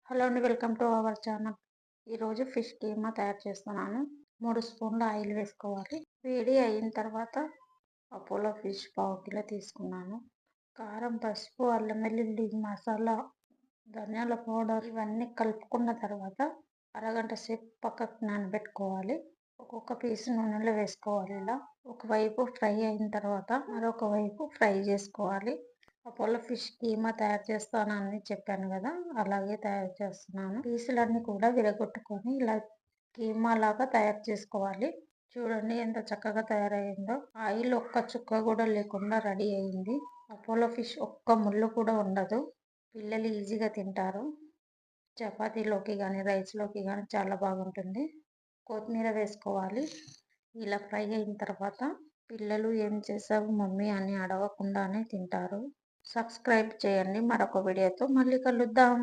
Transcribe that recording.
Hello అండి. Welcome to our channel. ఈరోజు fish keema తయారు చేస్తున్నాను. 3 స్పూన్ల ఆయిల్ వేసుకోవాలి. వేడి అయిన తర్వాత అపోలో ఫిష్ పావు కిలో తీసుకున్నాను. కారం, పసుపు, అల్లం వెల్లుల్లి మసాలా, ధనియాల పౌడర్ ఇవన్నీ కలుపుకున్న తర్వాత అరగంట సేపు పక్కకు నానబెట్టుకోవాలి. ఒక్కొక్క పీస్ నూనెలో వేసుకోవాలి. ఇలా ఒకవైపు ఫ్రై అయిన తర్వాత మరొక వైపు ఫ్రై చేసుకోవాలి. అపోలో ఫిష్ కీమా తయారు చేస్తానని చెప్పాను కదా, అలాగే తయారు చేస్తున్నాను. పీసులన్నీ కూడా విరగొట్టుకొని ఇలా కీమా లాగా తయారు చేసుకోవాలి. చూడండి ఎంత చక్కగా తయారైందో. ఆయిల్ ఒక్క చుక్క కూడా లేకుండా రెడీ అయింది. అపోలో ఫిష్ ఒక్క ముళ్ళు కూడా ఉండదు. పిల్లలు ఈజీగా తింటారు. చపాతీలోకి కానీ రైస్లోకి కానీ చాలా బాగుంటుంది. కొత్తిమీర వేసుకోవాలి. ఇలా ఫ్రై అయిన తర్వాత పిల్లలు ఏం చేసావు మమ్మీ అని అడగకుండానే తింటారు. సబ్స్క్రైబ్ చేయండి. మరొక వీడియోతో మళ్ళీ కలుద్దాం.